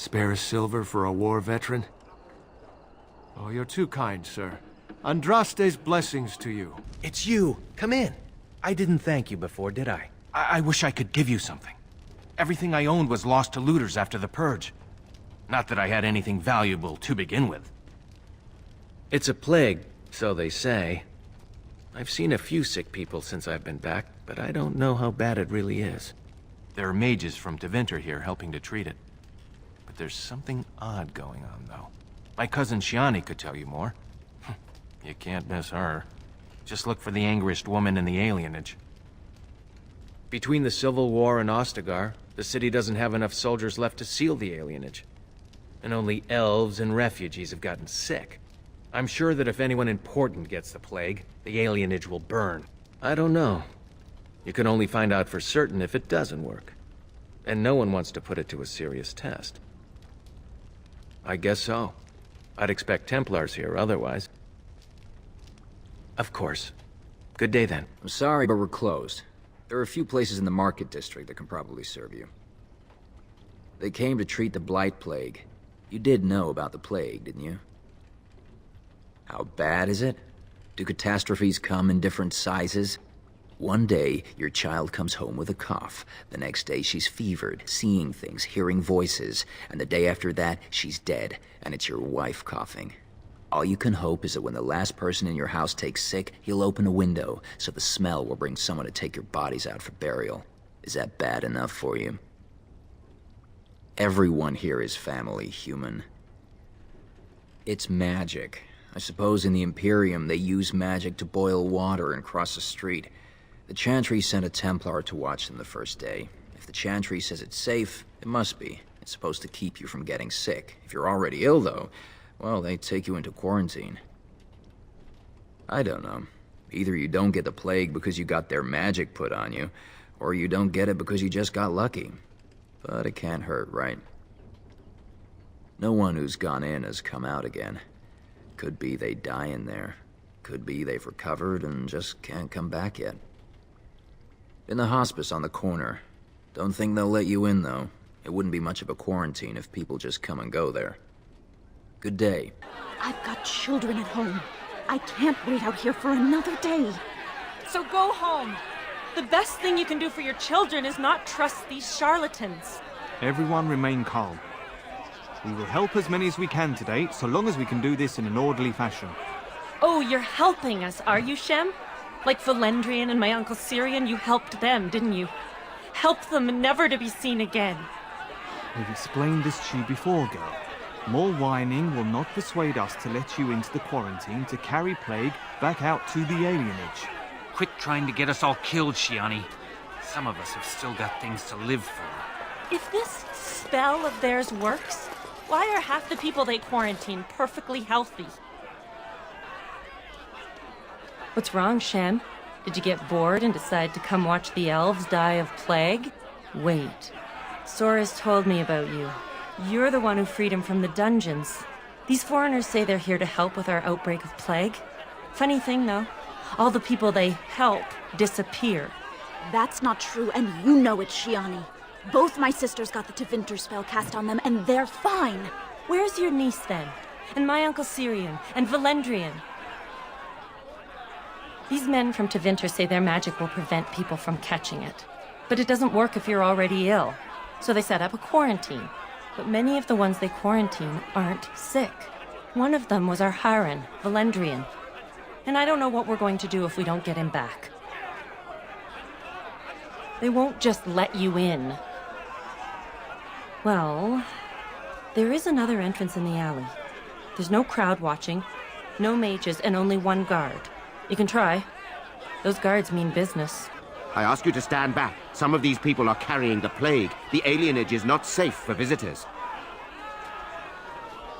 Spare a silver for a war veteran? Oh, you're too kind, sir. Andraste's blessings to you. It's you. Come in. I didn't thank you before, did I? I wish I could give you something. Everything I owned was lost to looters after the Purge. Not that I had anything valuable to begin with. It's a plague, so they say. I've seen a few sick people since I've been back, but I don't know how bad it really is. There are mages from Tevinter here helping to treat it. But there's something odd going on, though. My cousin Shiani could tell you more. You can't miss her. Just look for the angriest woman in the alienage. Between the Civil War and Ostagar, the city doesn't have enough soldiers left to seal the alienage. And only elves and refugees have gotten sick. I'm sure that if anyone important gets the plague, the alienage will burn. I don't know. You can only find out for certain if it doesn't work. And no one wants to put it to a serious test. I guess so. I'd expect Templars here otherwise. Of course. Good day then. I'm sorry, but we're closed. There are a few places in the market district that can probably serve you. They came to treat the Blight Plague. You did know about the plague, didn't you? How bad is it? Do catastrophes come in different sizes? One day, your child comes home with a cough. The next day, she's fevered, seeing things, hearing voices. And the day after that, she's dead, and it's your wife coughing. All you can hope is that when the last person in your house takes sick, you'll open a window, so the smell will bring someone to take your bodies out for burial. Is that bad enough for you? Everyone here is family, human. It's magic. I suppose in the Imperium they use magic to boil water and cross a street. The Chantry sent a Templar to watch them the first day. If the Chantry says it's safe, it must be. It's supposed to keep you from getting sick. If you're already ill, though, well, they take you into quarantine. I don't know. Either you don't get the plague because you got their magic put on you, or you don't get it because you just got lucky. But it can't hurt, right? No one who's gone in has come out again. Could be they die in there. Could be they've recovered and just can't come back yet. In the hospice on the corner. Don't think they'll let you in, though. It wouldn't be much of a quarantine if people just come and go there. Good day. I've got children at home. I can't wait out here for another day. So go home. The best thing you can do for your children is not trust these charlatans. Everyone remain calm. We will help as many as we can today, so long as we can do this in an orderly fashion. Oh, you're helping us, are you, Shem? Like Valendrian and my Uncle Syrian, you helped them, didn't you? Help them never to be seen again. We've explained this to you before, girl. More whining will not persuade us to let you into the quarantine to carry plague back out to the alienage. Quit trying to get us all killed, Shiani. Some of us have still got things to live for. If this spell of theirs works, why are half the people they quarantine perfectly healthy? What's wrong, Shem? Did you get bored and decide to come watch the elves die of plague? Wait. Sora's told me about you. You're the one who freed him from the dungeons. These foreigners say they're here to help with our outbreak of plague. Funny thing, though. All the people they help disappear. That's not true, and you know it, Shiani. Both my sisters got the Tevinter spell cast on them, and they're fine. Where's your niece, then? And my Uncle Syrian? And Valendrian? These men from Tevinter say their magic will prevent people from catching it. But it doesn't work if you're already ill. So they set up a quarantine. But many of the ones they quarantine aren't sick. One of them was our Haran, Valendrian. And I don't know what we're going to do if we don't get him back. They won't just let you in. Well, there is another entrance in the alley. There's no crowd watching, no mages, and only one guard. You can try. Those guards mean business. I ask you to stand back. Some of these people are carrying the plague. The alienage is not safe for visitors.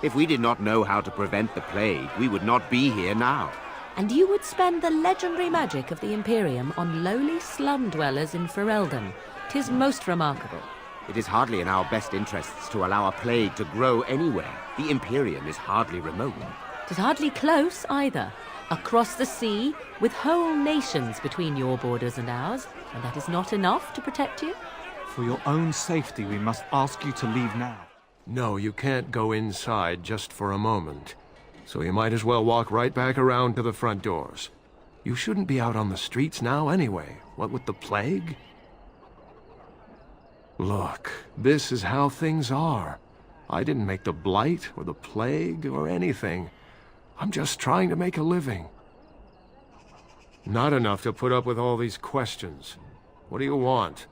If we did not know how to prevent the plague, we would not be here now. And you would spend the legendary magic of the Imperium on lowly slum dwellers in Ferelden. 'Tis most remarkable. It is hardly in our best interests to allow a plague to grow anywhere. The Imperium is hardly remote. 'Tis hardly close, either. Across the sea, with whole nations between your borders and ours, and that is not enough to protect you? For your own safety, we must ask you to leave now. No, you can't go inside just for a moment. So you might as well walk right back around to the front doors. You shouldn't be out on the streets now anyway. What with the plague? Look, this is how things are. I didn't make the blight or the plague or anything. I'm just trying to make a living. Not enough to put up with all these questions. What do you want?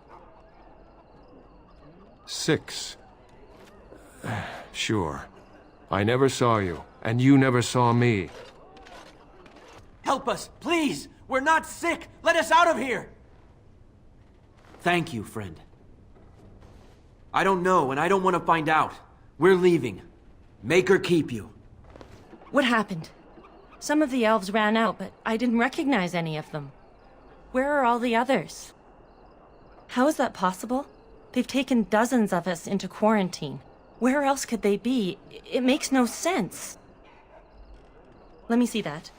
6. Sure. I never saw you, and you never saw me. Help us, please! We're not sick! Let us out of here! Thank you, friend. I don't know, and I don't want to find out. We're leaving. Make her keep you. What happened? Some of the elves ran out, but I didn't recognize any of them. Where are all the others? How is that possible? They've taken dozens of us into quarantine. Where else could they be? It makes no sense. Let me see that.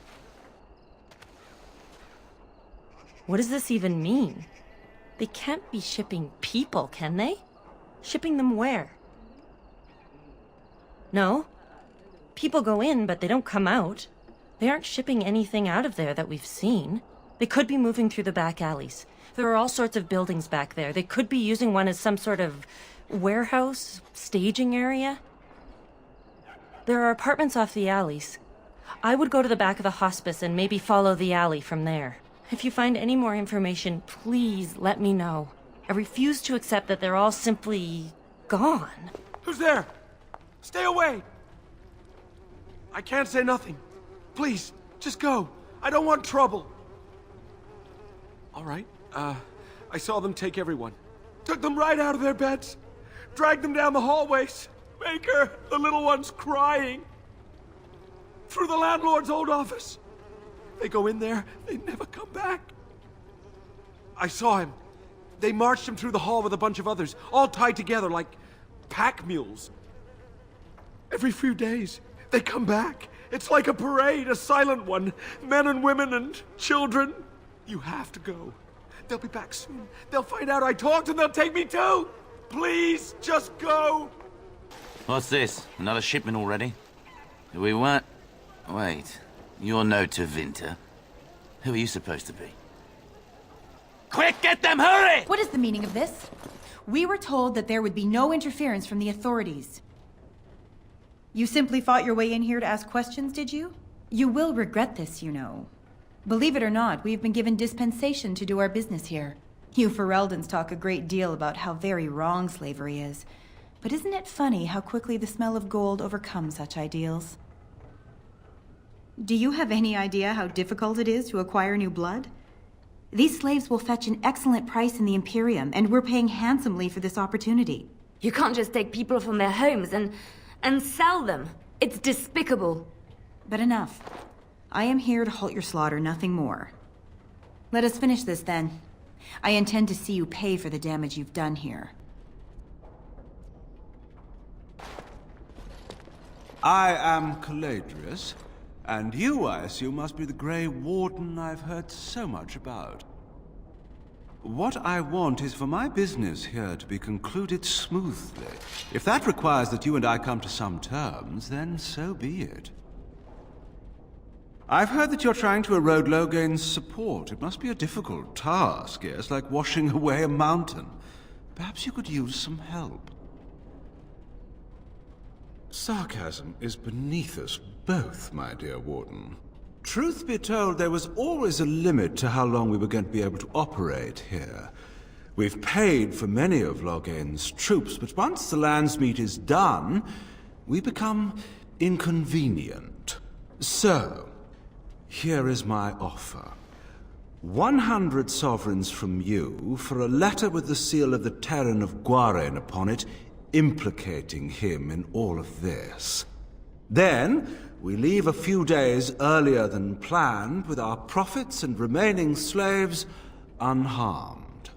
What does this even mean? They can't be shipping people, can they? Shipping them where? No. People go in, but they don't come out. They aren't shipping anything out of there that we've seen. They could be moving through the back alleys. There are all sorts of buildings back there. They could be using one as some sort of warehouse, staging area. There are apartments off the alleys. I would go to the back of the hospice and maybe follow the alley from there. If you find any more information, please let me know. I refuse to accept that they're all simply gone. Who's there? Stay away! I can't say nothing. Please, just go. I don't want trouble. All right, I saw them take everyone. Took them right out of their beds. Dragged them down the hallways. Baker, the little one's crying. Through the landlord's old office. They go in there, they never come back. I saw him. They marched him through the hall with a bunch of others, all tied together like pack mules. Every few days, they come back. It's like a parade, a silent one. Men and women and children. You have to go. They'll be back soon. They'll find out I talked and they'll take me too. Please, just go. What's this? Another shipment already? We weren't... Wait. You're no Tevinter. Who are you supposed to be? Quick, get them, hurry! What is the meaning of this? We were told that there would be no interference from the authorities. You simply fought your way in here to ask questions, did you? You will regret this, you know. Believe it or not, we've been given dispensation to do our business here. You Fereldans talk a great deal about how very wrong slavery is. But isn't it funny how quickly the smell of gold overcomes such ideals? Do you have any idea how difficult it is to acquire new blood? These slaves will fetch an excellent price in the Imperium, and we're paying handsomely for this opportunity. You can't just take people from their homes and sell them. It's despicable. But enough. I am here to halt your slaughter, nothing more. Let us finish this, then. I intend to see you pay for the damage you've done here. I am Caladrius, and you, I assume, must be the Grey Warden I've heard so much about. What I want is for my business here to be concluded smoothly. If that requires that you and I come to some terms, then so be it. I've heard that you're trying to erode Logain's support. It must be a difficult task, yes, like washing away a mountain. Perhaps you could use some help. Sarcasm is beneath us both, my dear Warden. Truth be told, there was always a limit to how long we were going to be able to operate here. We've paid for many of Logain's troops, but once the Landsmeet is done, we become inconvenient. So, here is my offer. 100 sovereigns from you for a letter with the seal of the Terran of Guaren upon it, implicating him in all of this. Then, we leave a few days earlier than planned with our profits and remaining slaves unharmed.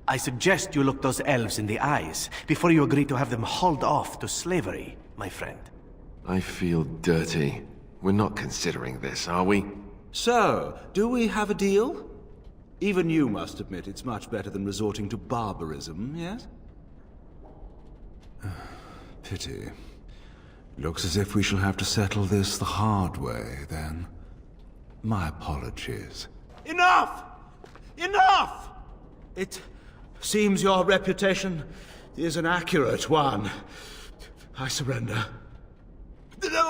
I suggest you look those elves in the eyes before you agree to have them hauled off to slavery, my friend. I feel dirty. We're not considering this, are we? So, do we have a deal? Even you must admit it's much better than resorting to barbarism, yes? Pity. Looks as if we shall have to settle this the hard way, then. My apologies. Enough! Enough! It seems your reputation is an accurate one. I surrender.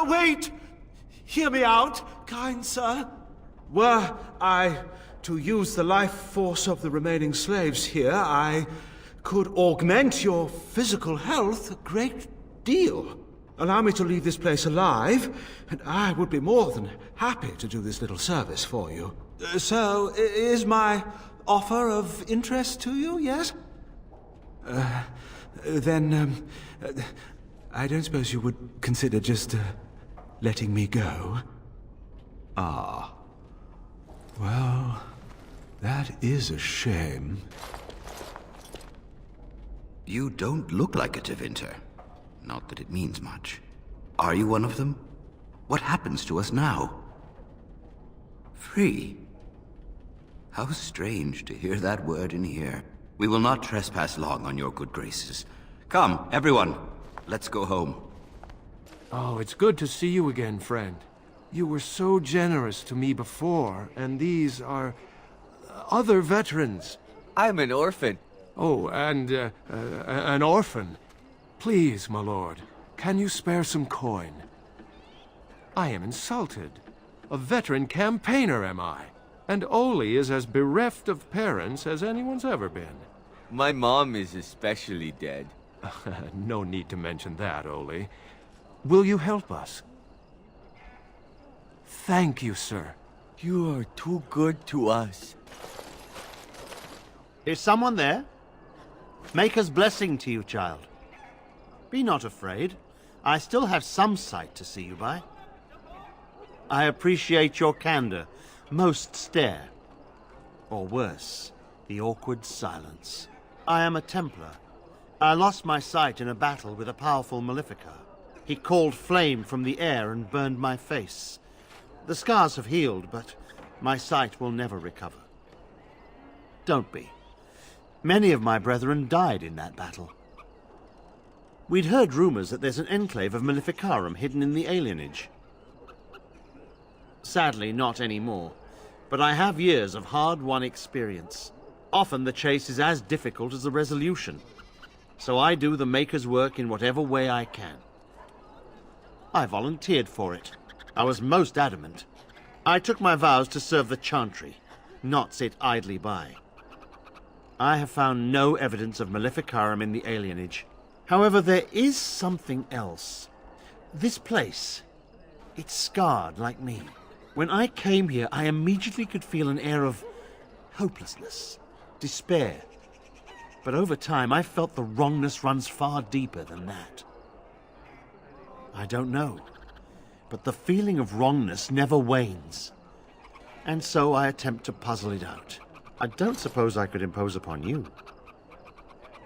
Wait! Hear me out, kind sir. Were I to use the life force of the remaining slaves here, I could augment your physical health a great deal. Allow me to leave this place alive, and I would be more than happy to do this little service for you. So, is my offer of interest to you, yes? Then, I don't suppose you would consider just letting me go? Ah. Well, that is a shame. You don't look like a Tevinter. Not that it means much. Are you one of them? What happens to us now? Free? How strange to hear that word in here. We will not trespass long on your good graces. Come, everyone. Let's go home. Oh, it's good to see you again, friend. You were so generous to me before, and these are other veterans. I'm an orphan. Oh, and an orphan. Please, my lord, can you spare some coin? I am insulted. A veteran campaigner, am I? And Oli is as bereft of parents as anyone's ever been. My mom is especially dead. No need to mention that, Oli. Will you help us? Thank you, sir. You are too good to us. Is someone there? Maker's blessing to you, child. Be not afraid. I still have some sight to see you by. I appreciate your candor. Most stare. Or worse, the awkward silence. I am a Templar. I lost my sight in a battle with a powerful Maleficar. He called flame from the air and burned my face. The scars have healed, but my sight will never recover. Don't be. Many of my brethren died in that battle. We'd heard rumors that there's an enclave of Maleficarum hidden in the alienage. Sadly, not anymore. But I have years of hard-won experience. Often the chase is as difficult as the resolution. So I do the Maker's work in whatever way I can. I volunteered for it. I was most adamant. I took my vows to serve the Chantry, not sit idly by. I have found no evidence of Maleficarum in the alienage. However, there is something else. This place, it's scarred like me. When I came here, I immediately could feel an air of hopelessness, despair. But over time, I felt the wrongness runs far deeper than that. I don't know, but the feeling of wrongness never wanes. And so I attempt to puzzle it out. I don't suppose I could impose upon you.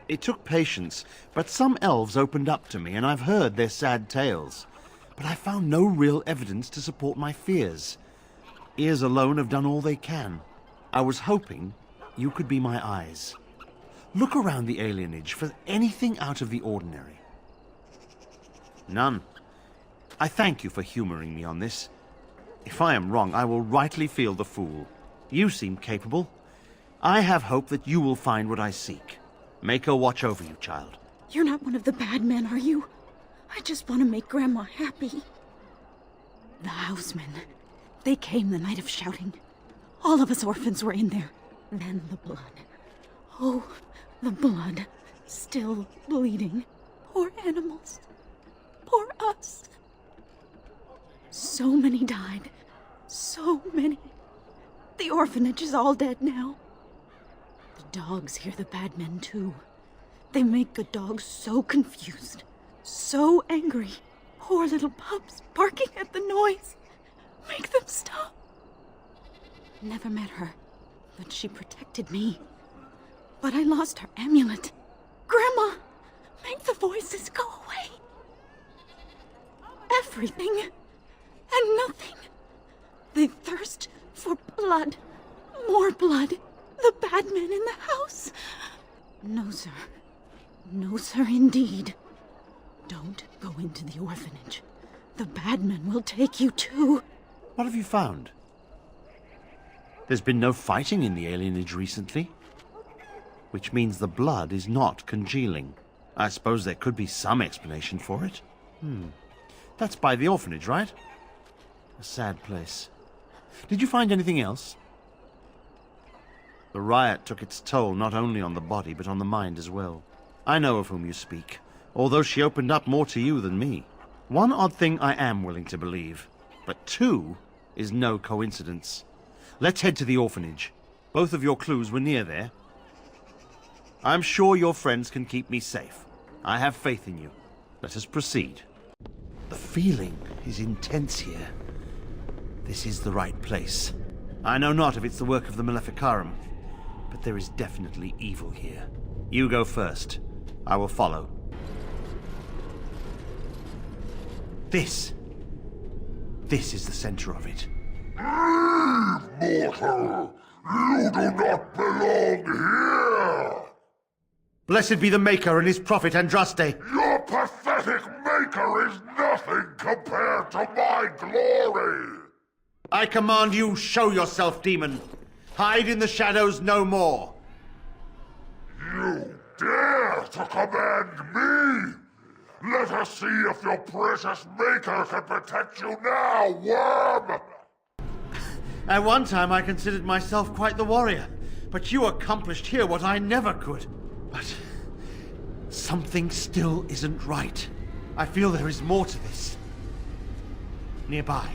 It took patience, but some elves opened up to me, and I've heard their sad tales. But I found no real evidence to support my fears. Ears alone have done all they can. I was hoping you could be my eyes. Look around the alienage for anything out of the ordinary. None. I thank you for humoring me on this. If I am wrong, I will rightly feel the fool. You seem capable. I have hope that you will find what I seek. Maker watch over you, child. You're not one of the bad men, are you? I just want to make Grandma happy. The housemen. They came the night of shouting. All of us orphans were in there. Then the blood. Oh, the blood. Still bleeding. Poor animals. Poor us. So many died. So many. The orphanage is all dead now. The dogs hear the bad men too. They make good dogs so confused. So angry. Poor little pups barking at the noise. Make them stop. Never met her, but she protected me. But I lost her amulet. Grandma, make the voices go away. Everything and nothing. They thirst for blood. More blood. The bad men in the house. No, sir. No, sir, indeed. Don't go into the orphanage. The bad men will take you too. What have you found? There's been no fighting in the alienage recently, which means the blood is not congealing. I suppose there could be some explanation for it. That's by the orphanage, right? A sad place. Did you find anything else? The riot took its toll not only on the body, but on the mind as well. I know of whom you speak, although she opened up more to you than me. One odd thing I am willing to believe, but two is no coincidence. Let's head to the orphanage. Both of your clues were near there. I'm sure your friends can keep me safe. I have faith in you. Let us proceed. The feeling is intense here. This is the right place. I know not if it's the work of the Maleficarum, but there is definitely evil here. You go first. I will follow. This is the center of it. Leave, mortal! You do not belong here! Blessed be the Maker and his prophet Andraste. Your pathetic Maker is nothing compared to my glory! I command you, show yourself, demon. Hide in the shadows no more. You dare to command me? Let us see if your precious Maker can protect you now, worm! At one time I considered myself quite the warrior, but you accomplished here what I never could. But something still isn't right. I feel there is more to this. Nearby,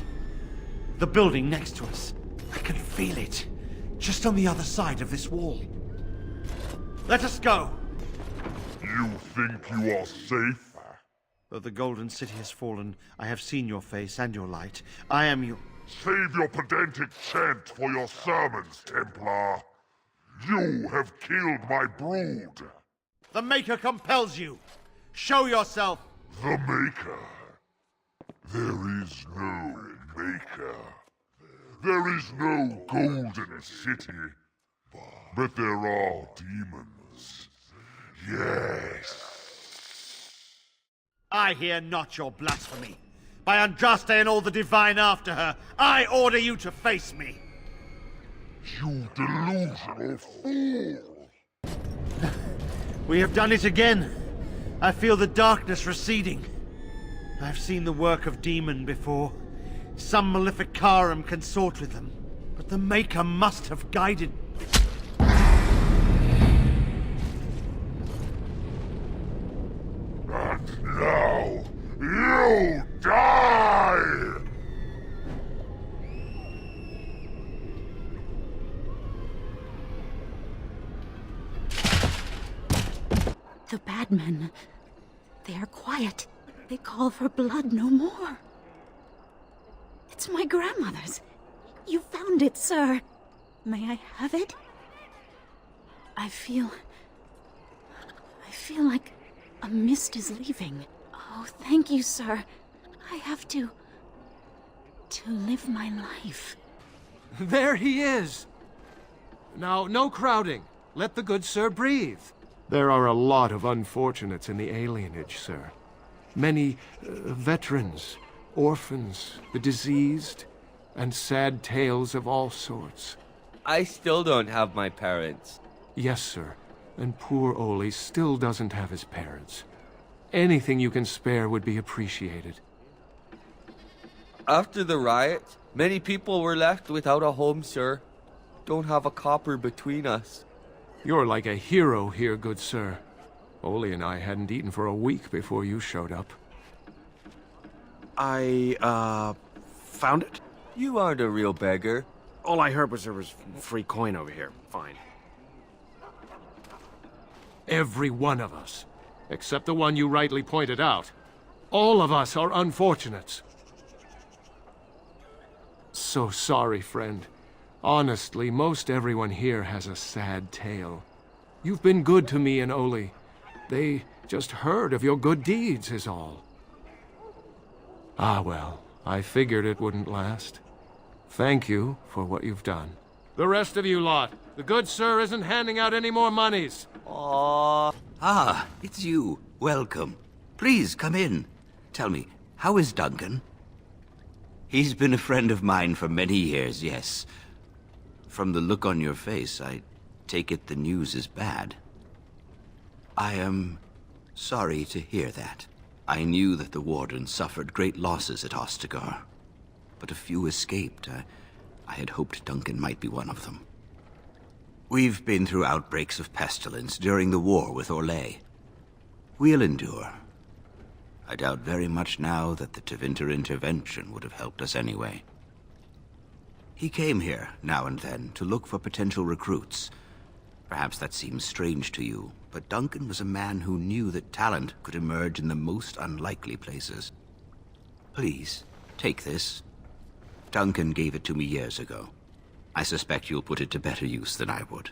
the building next to us. I can feel it, just on the other side of this wall. Let us go! You think you are safe? Though the Golden City has fallen, I have seen your face and your light. I am you. Save your pedantic chant for your sermons, Templar. You have killed my brood. The Maker compels you. Show yourself. The Maker? There is no Maker. There is no Golden City. But there are demons. Yes. I hear not your blasphemy. By Andraste and all the divine after her, I order you to face me. You delusional fool! We have done it again. I feel the darkness receding. I've seen the work of demon before. Some Maleficarum consort with them. But the Maker must have guided... And now, you die! The bad men, they are quiet. They call for blood no more. It's my grandmother's. You found it, sir. May I have it? I feel like a mist is leaving. Oh, thank you, sir. I have to live my life. There he is! Now, no crowding. Let the good sir breathe. There are a lot of unfortunates in the alienage, sir. Many veterans, orphans, the diseased, and sad tales of all sorts. I still don't have my parents. Yes, sir. And poor Oli still doesn't have his parents. Anything you can spare would be appreciated. After the riot, many people were left without a home, sir. Don't have a copper between us. You're like a hero here, good sir. Oli and I hadn't eaten for a week before you showed up. I, found it? You aren't a real beggar. All I heard was there was free coin over here. Fine. Every one of us, except the one you rightly pointed out. All of us are unfortunates. So sorry, friend. Honestly, most everyone here has a sad tale. You've been good to me and Oli. They just heard of your good deeds is all. Ah, well, I figured it wouldn't last. Thank you for what you've done. The rest of you lot, the good sir isn't handing out any more monies. Aww. Ah, it's you. Welcome. Please, come in. Tell me, how is Duncan? He's been a friend of mine for many years, yes. From the look on your face, I take it the news is bad. I am sorry to hear that. I knew that the Warden suffered great losses at Ostagar, but a few escaped. I had hoped Duncan might be one of them. We've been through outbreaks of pestilence during the war with Orlais. We'll endure. I doubt very much now that the Tevinter intervention would have helped us anyway. He came here, now and then, to look for potential recruits. Perhaps that seems strange to you, but Duncan was a man who knew that talent could emerge in the most unlikely places. Please, take this. Duncan gave it to me years ago. I suspect you'll put it to better use than I would.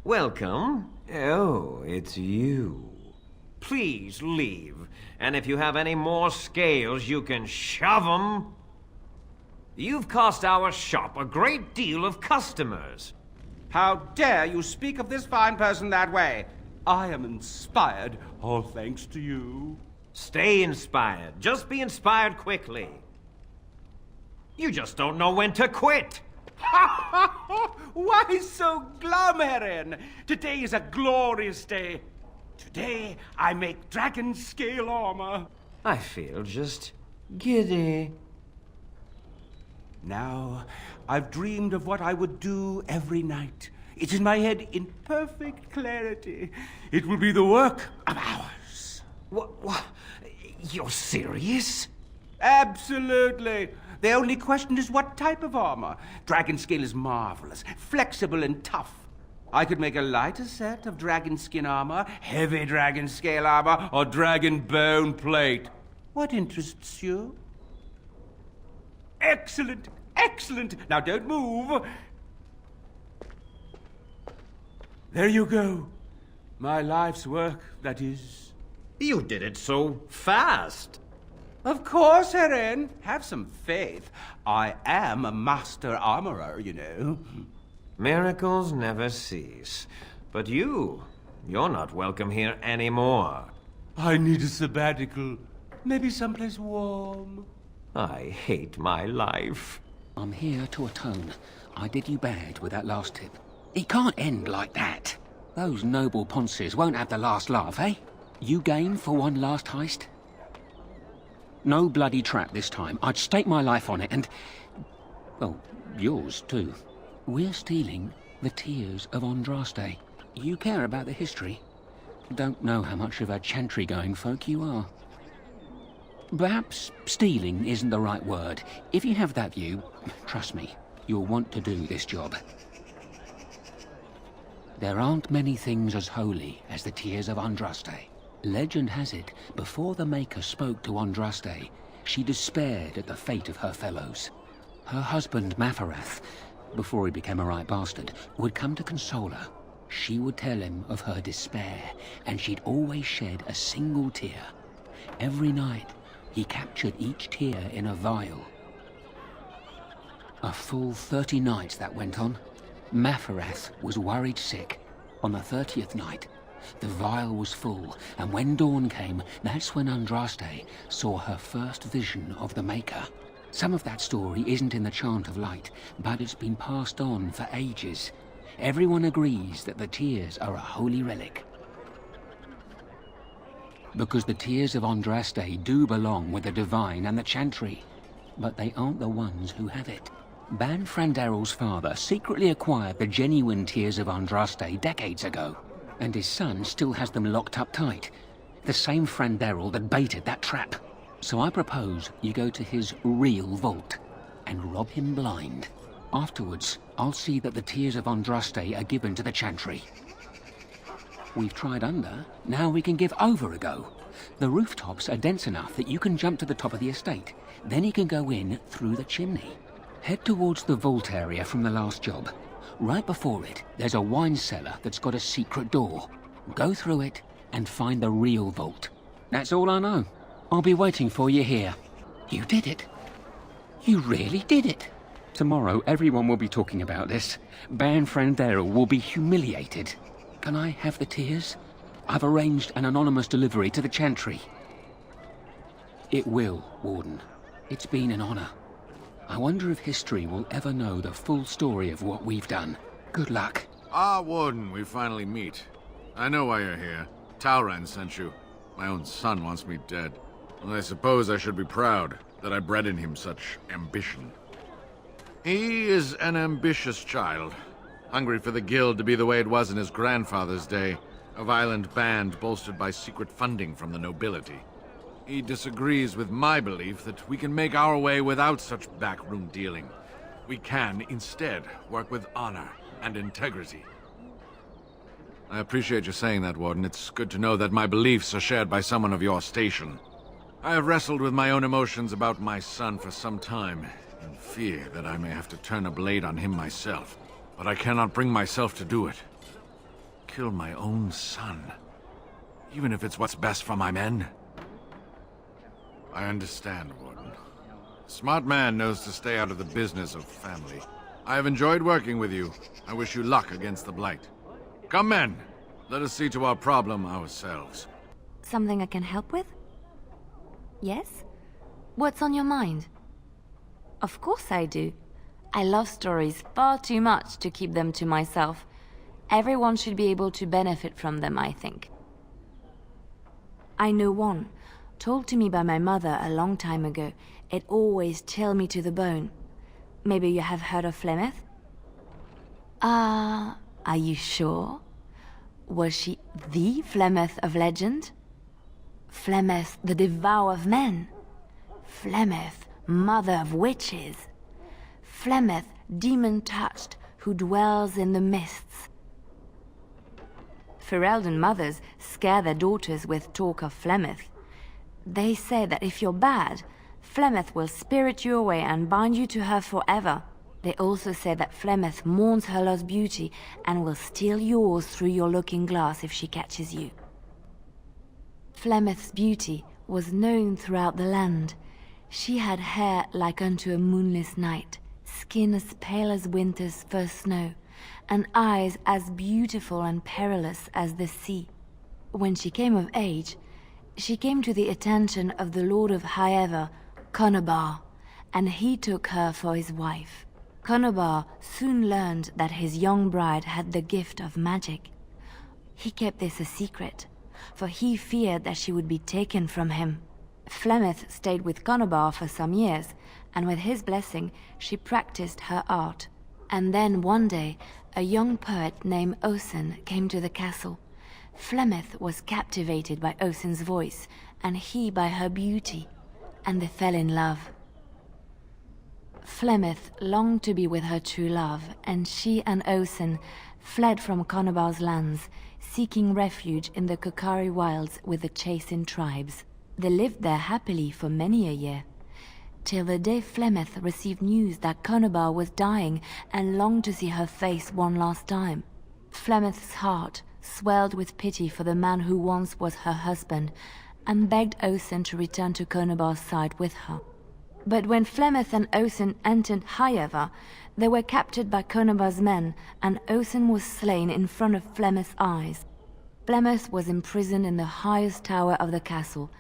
Welcome. Oh, it's you. Please leave. And if you have any more scales, you can shove them. You've cost our shop a great deal of customers. How dare you speak of this fine person that way? I am inspired, all thanks to you. Stay inspired. Just be inspired quickly. You just don't know when to quit. Why so glum, Heron? Today is a glorious day. Today, I make dragon scale armor. I feel just giddy. Now, I've dreamed of what I would do every night. It's in my head in perfect clarity. It will be the work of hours. What? You're serious? Absolutely. The only question is what type of armor. Dragon scale is marvelous, flexible and tough. I could make a lighter set of dragon skin armor, heavy dragon scale armor, or dragon bone plate. What interests you? Excellent, excellent. Now don't move. There you go. My life's work, that is. You did it so fast. Of course, Heron. Have some faith. I am a master armorer, you know. Miracles never cease. But you're not welcome here anymore. I need a sabbatical. Maybe someplace warm. I hate my life. I'm here to atone. I did you bad with that last tip. It can't end like that. Those noble ponces won't have the last laugh, eh? You game for one last heist? No bloody trap this time. I'd stake my life on it and... well, yours too. We're stealing the Tears of Andraste. You care about the history? Don't know how much of a chantry-going folk you are. Perhaps stealing isn't the right word. If you have that view, trust me, you'll want to do this job. There aren't many things as holy as the Tears of Andraste. Legend has it, before the Maker spoke to Andraste, she despaired at the fate of her fellows. Her husband, Mafarath, before he became a right bastard, would come to console her. She would tell him of her despair, and she'd always shed a single tear. Every night, he captured each tear in a vial. A full 30 nights that went on. Mafarath was worried sick. On the 30th night, the vial was full, and when dawn came, that's when Andraste saw her first vision of the Maker. Some of that story isn't in the Chant of Light, but it's been passed on for ages. Everyone agrees that the tears are a holy relic. Because the Tears of Andraste do belong with the Divine and the Chantry, but they aren't the ones who have it. Ban Frandarel's father secretly acquired the genuine Tears of Andraste decades ago, and his son still has them locked up tight. The same Frandarel that baited that trap. So I propose you go to his real vault and rob him blind. Afterwards, I'll see that the Tears of Andraste are given to the Chantry. We've tried under, now we can give over a go. The rooftops are dense enough that you can jump to the top of the estate. Then you can go in through the chimney. Head towards the vault area from the last job. Right before it, there's a wine cellar that's got a secret door. Go through it and find the real vault. That's all I know. I'll be waiting for you here. You did it. You really did it. Tomorrow, everyone will be talking about this. Ban Frandarel will be humiliated. Can I have the tears? I've arranged an anonymous delivery to the Chantry. It will, Warden. It's been an honor. I wonder if history will ever know the full story of what we've done. Good luck. Ah, Warden, we finally meet. I know why you're here. Talran sent you. My own son wants me dead. And I suppose I should be proud that I bred in him such ambition. He is an ambitious child, hungry for the Guild to be the way it was in his grandfather's day, a violent band bolstered by secret funding from the nobility. He disagrees with my belief that we can make our way without such backroom dealing. We can, instead, work with honor and integrity. I appreciate you saying that, Warden. It's good to know that my beliefs are shared by someone of your station. I have wrestled with my own emotions about my son for some time, in fear that I may have to turn a blade on him myself. But I cannot bring myself to do it. Kill my own son, even if it's what's best for my men. I understand, Warden. A smart man knows to stay out of the business of family. I have enjoyed working with you. I wish you luck against the Blight. Come, men. Let us see to our problem ourselves. Something I can help with? Yes? What's on your mind? Of course I do. I love stories far too much to keep them to myself. Everyone should be able to benefit from them, I think. I know one, told to me by my mother a long time ago. It always chilled me to the bone. Maybe you have heard of Flemeth? Are you sure? Was she the Flemeth of legend? Flemeth, the devourer of men? Flemeth, mother of witches? Flemeth, demon-touched, who dwells in the mists? Ferelden mothers scare their daughters with talk of Flemeth. They say that if you're bad, Flemeth will spirit you away and bind you to her forever. They also say that Flemeth mourns her lost beauty and will steal yours through your looking glass if she catches you. Flemeth's beauty was known throughout the land. She had hair like unto a moonless night, skin as pale as winter's first snow, and eyes as beautiful and perilous as the sea. When she came of age, she came to the attention of the Lord of Highever, Conobar, and he took her for his wife. Conobar soon learned that his young bride had the gift of magic. He kept this a secret, for he feared that she would be taken from him. Flemeth stayed with Conobar for some years, and with his blessing, she practiced her art. And then one day, a young poet named Osen came to the castle. Flemeth was captivated by Osen's voice, and he by her beauty, and they fell in love. Flemeth longed to be with her true love, and she and Osen fled from Conobar's lands, seeking refuge in the Kokari wilds with the Chasing tribes. They lived there happily for many a year, till the day Flemeth received news that Conobar was dying and longed to see her face one last time. Flemeth's heart swelled with pity for the man who once was her husband, and begged Osen to return to Conobar's side with her. But when Flemeth and Osen entered Highever, they were captured by Conobar's men, and Osen was slain in front of Flemeth's eyes. Flemeth was imprisoned in the highest tower of the castle,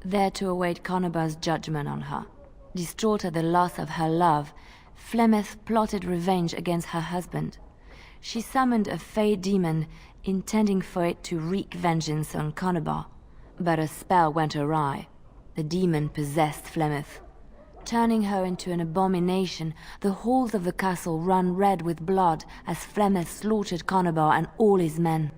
there to await Conobar's judgment on her. Distraught at the loss of her love, Flemeth plotted revenge against her husband. She summoned a fey demon, intending for it to wreak vengeance on Conobar. But a spell went awry. The demon possessed Flemeth. Turning her into an abomination, the halls of the castle ran red with blood as Flemeth slaughtered Conobar and all his men.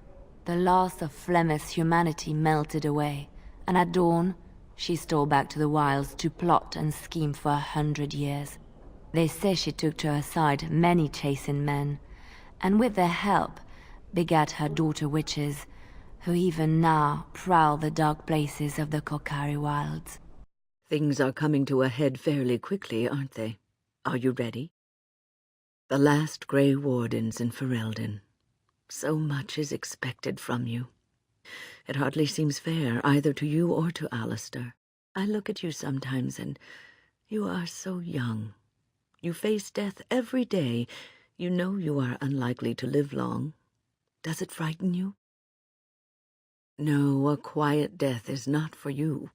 The last of Flemeth's humanity melted away, and at dawn, she stole back to the wilds to plot and scheme for 100 years. They say she took to her side many Chasing men, and with their help, begat her daughter witches, who even now prowl the dark places of the Kokari wilds. Things are coming to a head fairly quickly, aren't they? Are you ready? The last Grey Wardens in Ferelden. So much is expected from you. It hardly seems fair, either to you or to Alistair. I look at you sometimes, and you are so young. You face death every day. You know you are unlikely to live long. Does it frighten you? No, a quiet death is not for you.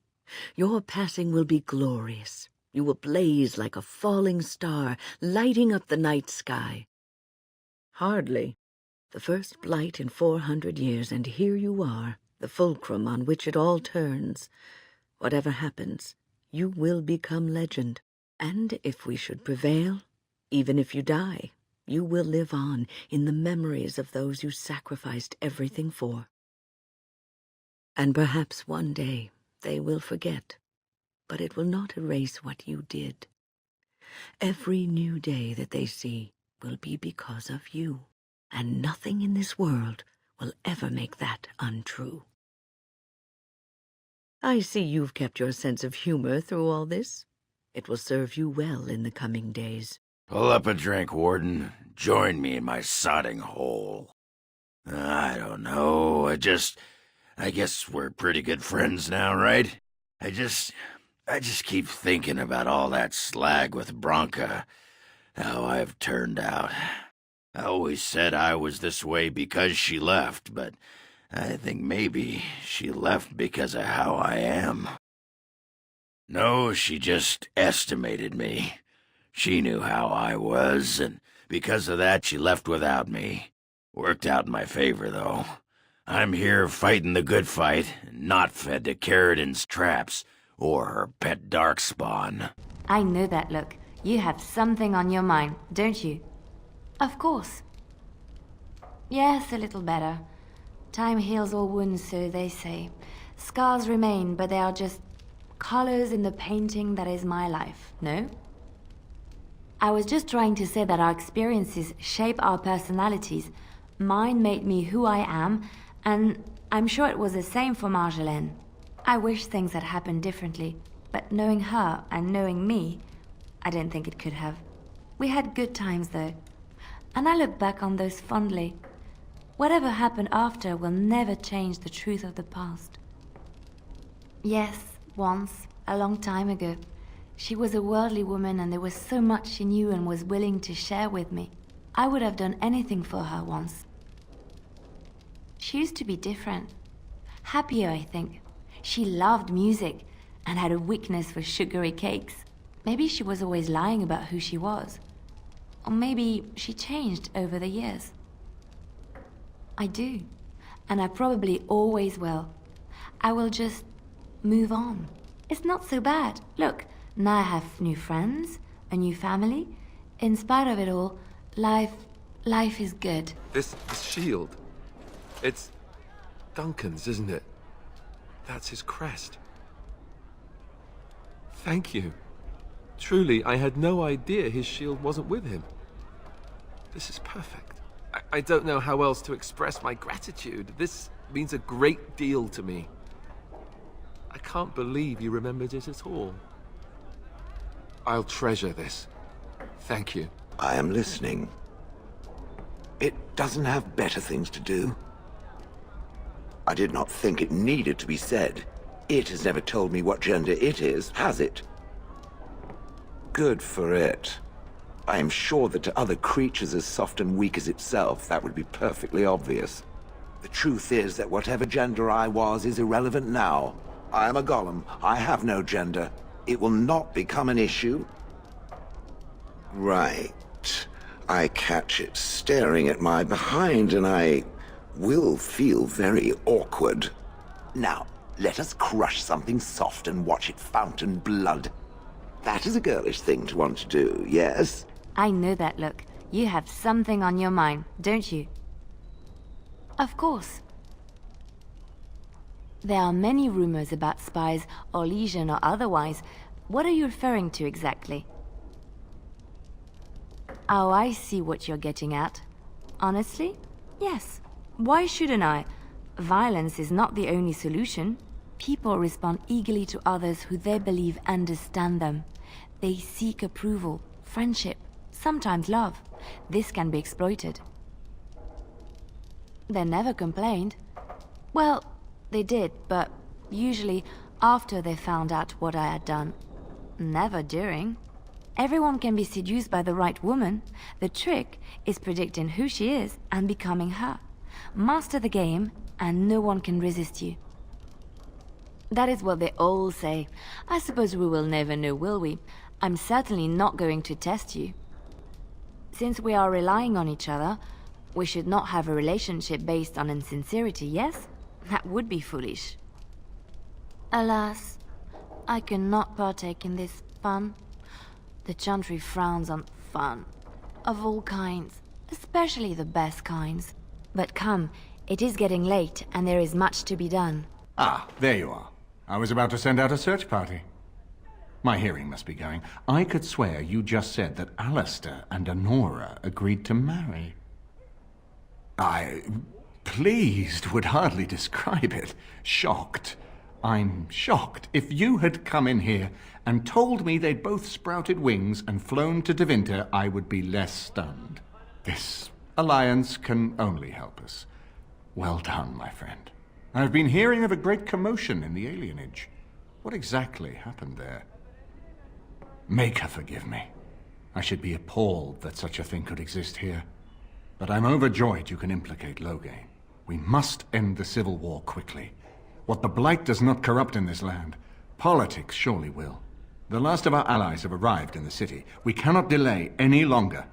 Your passing will be glorious. You will blaze like a falling star, lighting up the night sky. Hardly. The first blight in 400 years, and here you are, the fulcrum on which it all turns. Whatever happens, you will become legend. And if we should prevail, even if you die, you will live on in the memories of those you sacrificed everything for. And perhaps one day they will forget, but it will not erase what you did. Every new day that they see will be because of you, and nothing in this world will ever make that untrue. I see you've kept your sense of humor through all this. It will serve you well in the coming days. Pull up a drink, Warden. Join me in my sodding hole. I don't know, I guess we're pretty good friends now, right? I just keep thinking about all that slag with Bronca, how I've turned out. I always said I was this way because she left, but I think maybe she left because of how I am. No, she just estimated me. She knew how I was, and because of that she left without me. Worked out in my favor, though. I'm here fighting the good fight, and not fed to Carradin's traps, or her pet darkspawn. I know that look. You have something on your mind, don't you? Of course. Yes, a little better. Time heals all wounds, so they say. Scars remain, but they are just colors in the painting that is my life, no? I was just trying to say that our experiences shape our personalities. Mine made me who I am, and I'm sure it was the same for Marjolaine. I wish things had happened differently, but knowing her and knowing me, I don't think it could have. We had good times, though, and I look back on those fondly. Whatever happened after will never change the truth of the past. Yes, once, a long time ago, she was a worldly woman, and there was so much she knew and was willing to share with me. I would have done anything for her once. She used to be different. Happier, I think. She loved music and had a weakness for sugary cakes. Maybe she was always lying about who she was. Or maybe she changed over the years. I do. And I probably always will. I will just move on. It's not so bad. Look, now I have new friends, a new family. In spite of it all, life is good. This shield, it's Duncan's, isn't it? That's his crest. Thank you. Truly, I had no idea his shield wasn't with him. This is perfect. I don't know how else to express my gratitude. This means a great deal to me. I can't believe you remembered it at all. I'll treasure this. Thank you. I am listening. It doesn't have better things to do. I did not think it needed to be said. It has never told me what gender it is, has it? Good for it. I am sure that to other creatures as soft and weak as itself, that would be perfectly obvious. The truth is that whatever gender I was is irrelevant now. I am a golem. I have no gender. It will not become an issue. Right. I catch it staring at my behind, and I will feel very awkward. Now, let us crush something soft and watch it fountain blood. That is a girlish thing to want to do, yes? I know that look. You have something on your mind, don't you? Of course. There are many rumors about spies, or legion or otherwise. What are you referring to exactly? Oh, I see what you're getting at. Honestly? Yes. Why shouldn't I? Violence is not the only solution. People respond eagerly to others who they believe understand them. They seek approval, friendship, sometimes love. This can be exploited. They never complained. Well, they did, but usually after they found out what I had done. Never during. Everyone can be seduced by the right woman. The trick is predicting who she is and becoming her. Master the game, and no one can resist you. That is what they all say. I suppose we will never know, will we? I'm certainly not going to test you. Since we are relying on each other, we should not have a relationship based on insincerity, yes? That would be foolish. Alas, I cannot partake in this fun. The Chantry frowns on fun, of all kinds, especially the best kinds. But come, it is getting late, and there is much to be done. Ah, there you are. I was about to send out a search party. My hearing must be going. I could swear you just said that Alistair and Honora agreed to marry. Pleased would hardly describe it. Shocked. I'm shocked. If you had come in here and told me they'd both sprouted wings and flown to Devinter, I would be less stunned. This alliance can only help us. Well done, my friend. I've been hearing of a great commotion in the alienage. What exactly happened there? Make her forgive me. I should be appalled that such a thing could exist here. But I'm overjoyed you can implicate Loghain. We must end the civil war quickly. What the Blight does not corrupt in this land, politics surely will. The last of our allies have arrived in the city. We cannot delay any longer.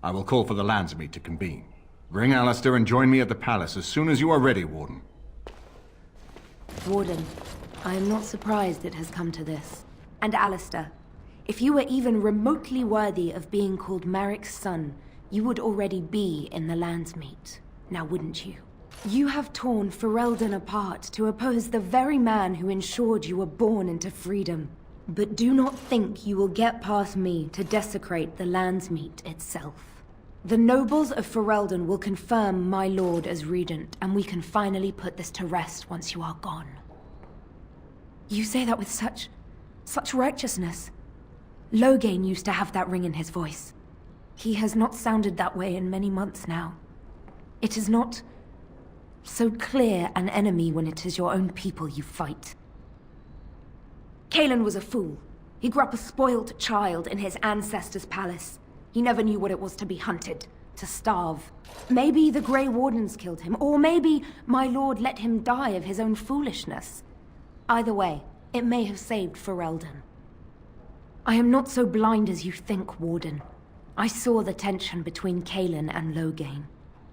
I will call for the Landsmeet to convene. Bring Alistair and join me at the palace as soon as you are ready, Warden. Warden, I am not surprised it has come to this. And Alistair, if you were even remotely worthy of being called Merrick's son, you would already be in the Landsmeet, now wouldn't you? You have torn Ferelden apart to oppose the very man who ensured you were born into freedom. But do not think you will get past me to desecrate the Landsmeet itself. The nobles of Ferelden will confirm my lord as regent, and we can finally put this to rest once you are gone. You say that with such righteousness. Loghain used to have that ring in his voice. He has not sounded that way in many months now. It is not so clear an enemy when it is your own people you fight. Cailan was a fool. He grew up a spoiled child in his ancestors' palace. He never knew what it was to be hunted, to starve. Maybe the Grey Wardens killed him, or maybe my lord let him die of his own foolishness. Either way, it may have saved Ferelden. I am not so blind as you think, Warden. I saw the tension between Cailan and Loghain.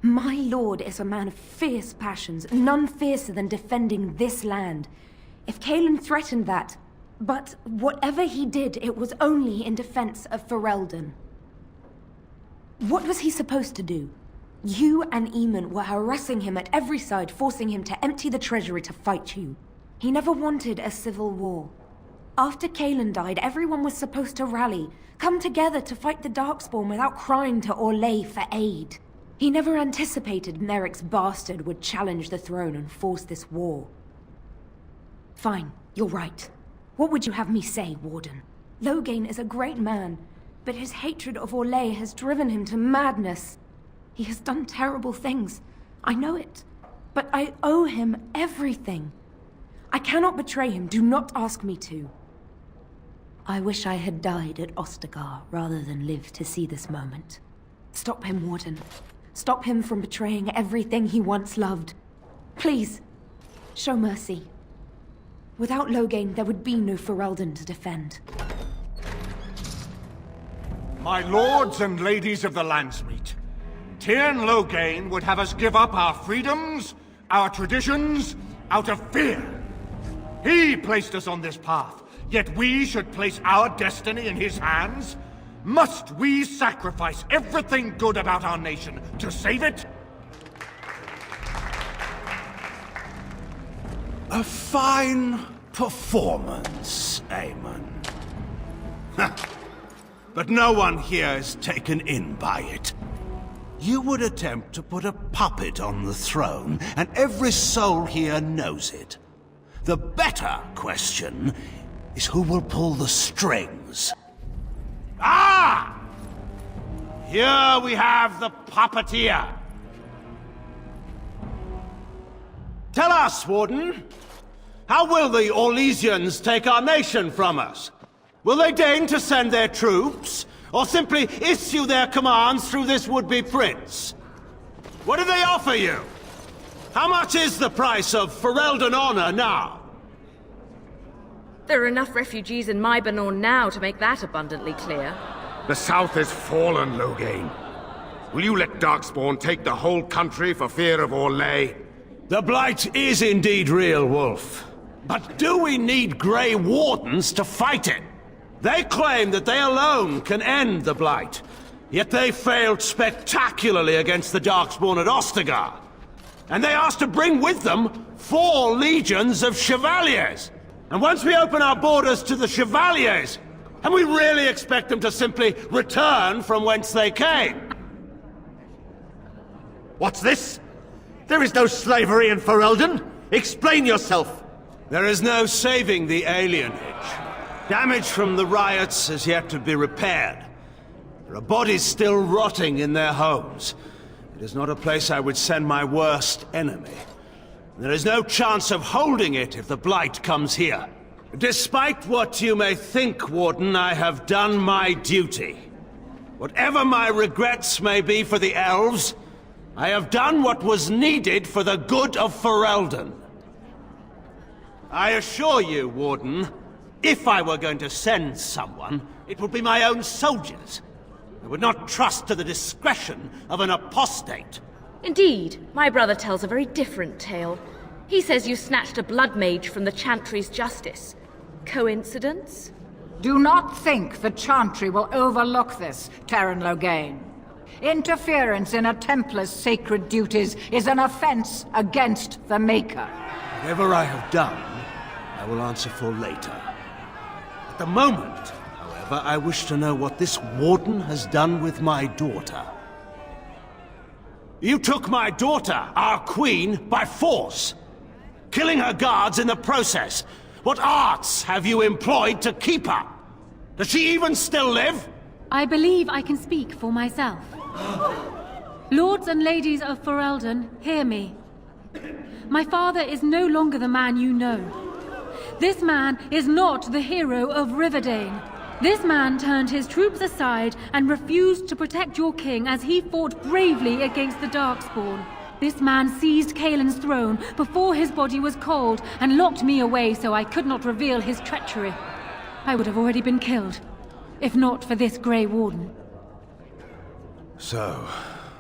My lord is a man of fierce passions, none fiercer than defending this land. If Cailan threatened that, but whatever he did, it was only in defense of Ferelden. What was he supposed to do? You and Eamon were harassing him at every side, forcing him to empty the treasury to fight you. He never wanted a civil war. After Cailan died, everyone was supposed to rally, come together to fight the Darkspawn without crying to Orlais for aid. He never anticipated Merrick's bastard would challenge the throne and force this war. Fine, you're right. What would you have me say, Warden? Loghain is a great man, but his hatred of Orlais has driven him to madness. He has done terrible things. I know it. But I owe him everything. I cannot betray him. Do not ask me to. I wish I had died at Ostagar rather than live to see this moment. Stop him, Warden. Stop him from betraying everything he once loved. Please, show mercy. Without Loghain, there would be no Ferelden to defend. My lords and ladies of the Landsmeet, Tyrn Loghain would have us give up our freedoms, our traditions, out of fear. He placed us on this path, yet we should place our destiny in his hands? Must we sacrifice everything good about our nation to save it? A fine performance, Aemon. But no one here is taken in by it. You would attempt to put a puppet on the throne, and every soul here knows it. The better question is who will pull the strings. Ah! Here we have the puppeteer. Tell us, Warden. How will the Orlesians take our nation from us? Will they deign to send their troops, or simply issue their commands through this would-be prince? What do they offer you? How much is the price of Ferelden honor now? There are enough refugees in Mybanor now to make that abundantly clear. The South is fallen, Loghain. Will you let Darkspawn take the whole country for fear of Orlais? The Blight is indeed real, Wolf. But do we need Grey Wardens to fight it? They claim that they alone can end the Blight, yet they failed spectacularly against the Darkspawn at Ostagar. And they asked to bring with them 4 legions of Chevaliers. And once we open our borders to the Chevaliers, and we really expect them to simply return from whence they came? What's this? There is no slavery in Ferelden. Explain yourself. There is no saving the alienage. Damage from the riots has yet to be repaired. There are bodies still rotting in their homes. It is not a place I would send my worst enemy. There is no chance of holding it if the Blight comes here. Despite what you may think, Warden, I have done my duty. Whatever my regrets may be for the elves, I have done what was needed for the good of Ferelden. I assure you, Warden, if I were going to send someone, it would be my own soldiers. I would not trust to the discretion of an apostate. Indeed, my brother tells a very different tale. He says you snatched a blood mage from the Chantry's justice. Coincidence? Do not think the Chantry will overlook this, Terran Loghain. Interference in a Templar's sacred duties is an offense against the Maker. Whatever I have done, I will answer for later. At the moment, however, I wish to know what this Warden has done with my daughter. You took my daughter, our queen, by force, killing her guards in the process. What arts have you employed to keep her? Does she even still live? I believe I can speak for myself. Lords and ladies of Ferelden, hear me. My father is no longer the man you know. This man is not the hero of Riverdane. This man turned his troops aside and refused to protect your king as he fought bravely against the Darkspawn. This man seized Kaelin's throne before his body was cold and locked me away so I could not reveal his treachery. I would have already been killed, if not for this Grey Warden. So,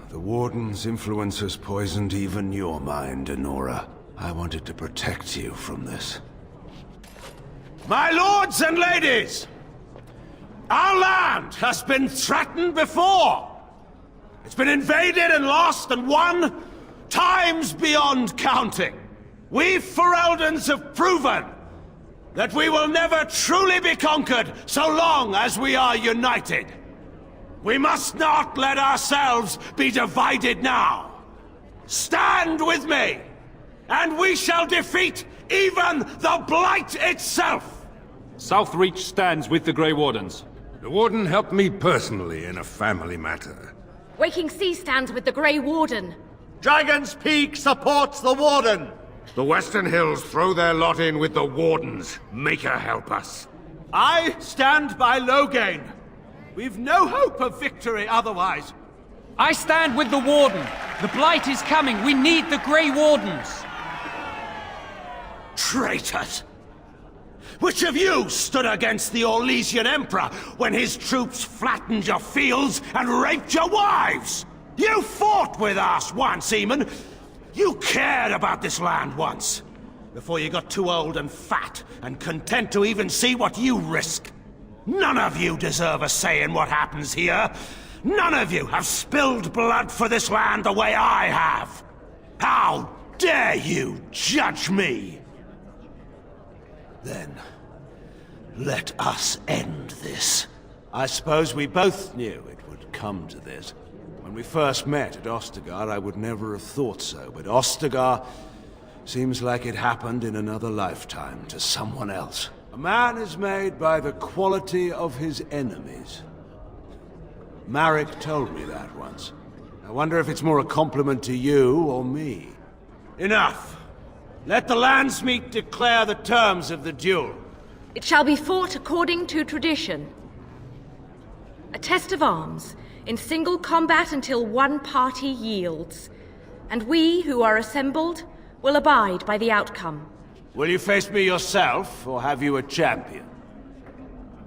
the Warden's influence has poisoned even your mind, Enora. I wanted to protect you from this. My lords and ladies! Our land has been threatened before! It's been invaded and lost and won times beyond counting. We Fereldans have proven that we will never truly be conquered so long as we are united. We must not let ourselves be divided now. Stand with me, and we shall defeat even the Blight itself! Southreach stands with the Grey Wardens. The Warden helped me personally in a family matter. Waking Sea stands with the Grey Warden. Dragon's Peak supports the Warden! The Western Hills throw their lot in with the Wardens. Make her help us. I stand by Loghain. We've no hope of victory otherwise. I stand with the Warden. The Blight is coming. We need the Grey Wardens. Traitors! Which of you stood against the Orlesian Emperor when his troops flattened your fields and raped your wives? You fought with us once, Eamon. You cared about this land once. Before you got too old and fat and content to even see what you risk. None of you deserve a say in what happens here. None of you have spilled blood for this land the way I have. How dare you judge me? Then, let us end this. I suppose we both knew it would come to this. When we first met at Ostagar, I would never have thought so, but Ostagar seems like it happened in another lifetime to someone else. A man is made by the quality of his enemies. Marek told me that once. I wonder if it's more a compliment to you or me. Enough! Let the Landsmeet declare the terms of the duel. It shall be fought according to tradition. A test of arms, in single combat until one party yields. And we, who are assembled, will abide by the outcome. Will you face me yourself, or have you a champion?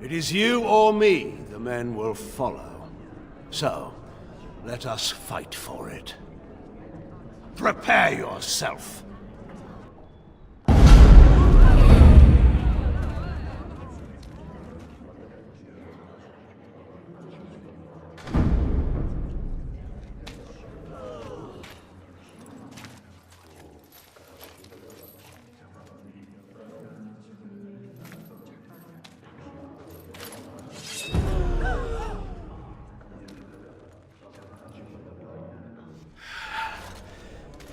It is you or me the men will follow. So, let us fight for it. Prepare yourself.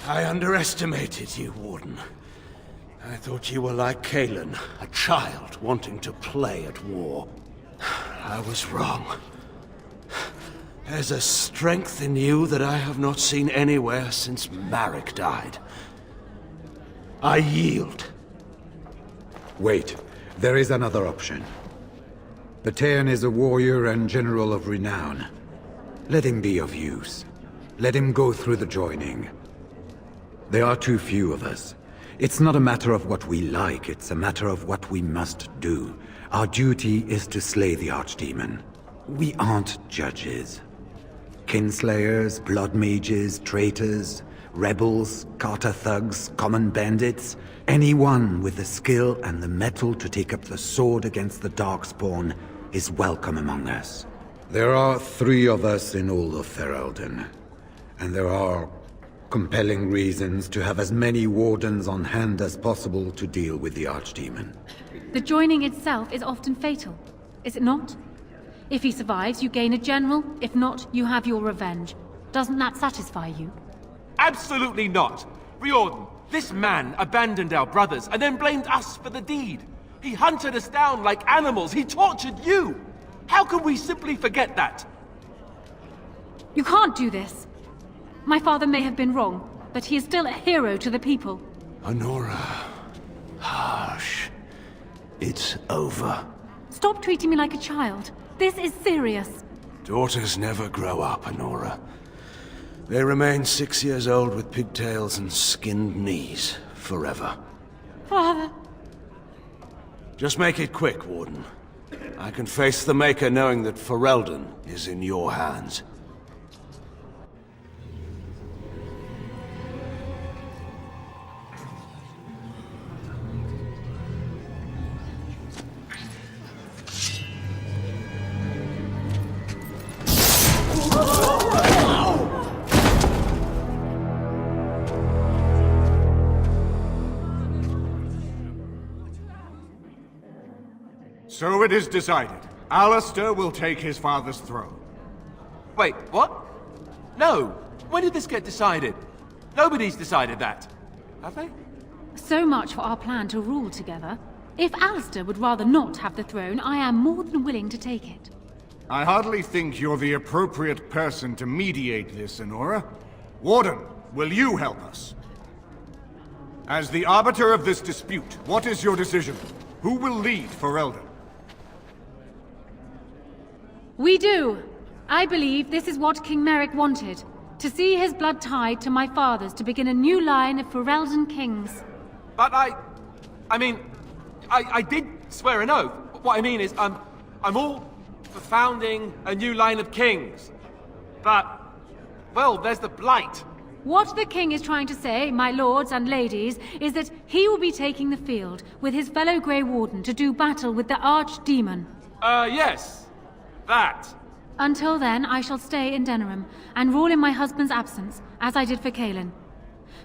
I underestimated you, Warden. I thought you were like Kalen, a child wanting to play at war. I was wrong. There's a strength in you that I have not seen anywhere since Marek died. I yield. Wait, there is another option. Batean is a warrior and general of renown. Let him be of use. Let him go through the joining. There are too few of us. It's not a matter of what we like, it's a matter of what we must do. Our duty is to slay the Archdemon. We aren't judges. Kinslayers, blood mages, traitors, rebels, Carter thugs, common bandits. Anyone with the skill and the mettle to take up the sword against the Darkspawn is welcome among us. There are 3 of us in all of Ferelden, and there are compelling reasons to have as many wardens on hand as possible to deal with the Archdemon. The joining itself is often fatal, is it not? If he survives, you gain a general. If not, you have your revenge. Doesn't that satisfy you? Absolutely not! Riordan, this man abandoned our brothers and then blamed us for the deed. He hunted us down like animals. He tortured you! How can we simply forget that? You can't do this. My father may have been wrong, but he is still a hero to the people. Honora. Harsh. It's over. Stop treating me like a child. This is serious. Daughters never grow up, Honora. They remain 6 years old with pigtails and skinned knees, forever. Father. Just make it quick, Warden. I can face the Maker knowing that Ferelden is in your hands. So it is decided. Alistair will take his father's throne. Wait, what? No! When did this get decided? Nobody's decided that. Have they? So much for our plan to rule together. If Alistair would rather not have the throne, I am more than willing to take it. I hardly think you're the appropriate person to mediate this, Honora. Warden, will you help us? As the arbiter of this dispute, what is your decision? Who will lead Ferelden? We do. I believe this is what King Merrick wanted. To see his blood tied to my father's to begin a new line of Ferelden kings. But I did swear an oath. What I mean is, I'm all for founding a new line of kings. But, well, there's the Blight. What the king is trying to say, my lords and ladies, is that he will be taking the field with his fellow Grey Warden to do battle with the Archdemon. Yes. That. Until then, I shall stay in Denerim and rule in my husband's absence, as I did for Kalen.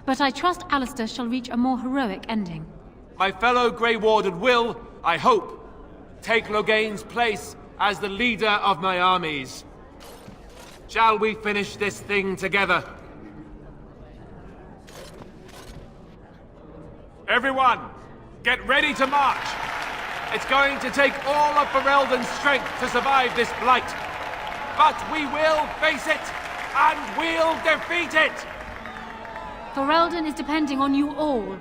But I trust Alistair shall reach a more heroic ending. My fellow Grey Warden will, I hope, take Loghain's place as the leader of my armies. Shall we finish this thing together? Everyone, get ready to march! It's going to take all of Ferelden's strength to survive this blight. But we will face it, and we'll defeat it! Ferelden is depending on you all.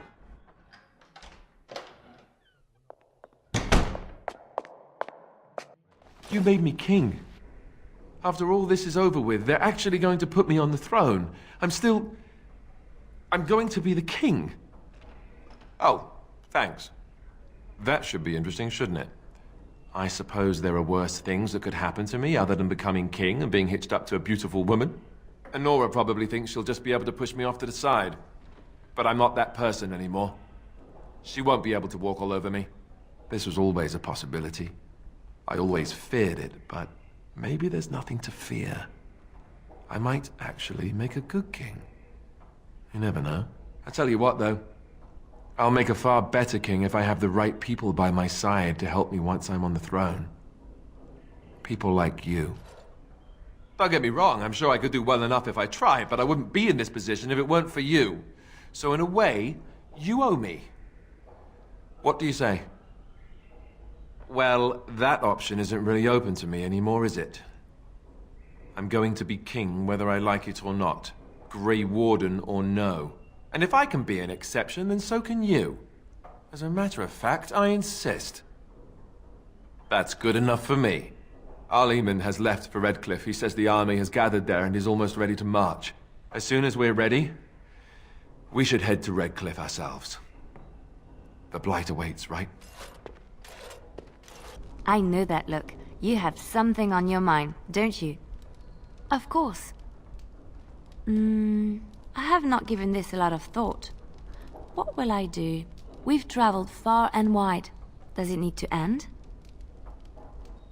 You made me king. After all this is over with, they're actually going to put me on the throne. I'm going to be the king. Oh, Thanks. That should be interesting, shouldn't it? I suppose there are worse things that could happen to me other than becoming king and being hitched up to a beautiful woman. And Nora probably thinks she'll just be able to push me off to the side. But I'm not that person anymore. She won't be able to walk all over me. This was always a possibility. I always feared it, but maybe there's nothing to fear. I might actually make a good king. You never know. I tell you what, though. I'll make a far better king if I have the right people by my side to help me once I'm on the throne. People like you. Don't get me wrong, I'm sure I could do well enough if I tried, but I wouldn't be in this position if it weren't for you. So in a way, you owe me. What do you say? Well, that option isn't really open to me anymore, is it? I'm going to be king whether I like it or not. Grey Warden or no. And if I can be an exception, then so can you. As a matter of fact, I insist. That's good enough for me. Arleman has left for Redcliffe. He says the army has gathered there and is almost ready to march. As soon as we're ready, we should head to Redcliffe ourselves. The Blight awaits, right? I know that look. You have something on your mind, don't you? Of course. I have not given this a lot of thought. What will I do? We've traveled far and wide. Does it need to end?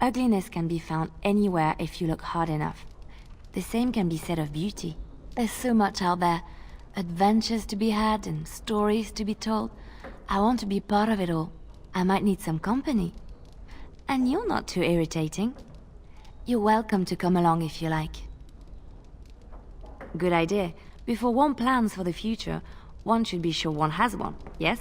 Ugliness can be found anywhere if you look hard enough. The same can be said of beauty. There's so much out there. Adventures to be had and stories to be told. I want to be part of it all. I might need some company. And you're not too irritating. You're welcome to come along if you like. Good idea. Before one plans for the future, one should be sure one has one, yes?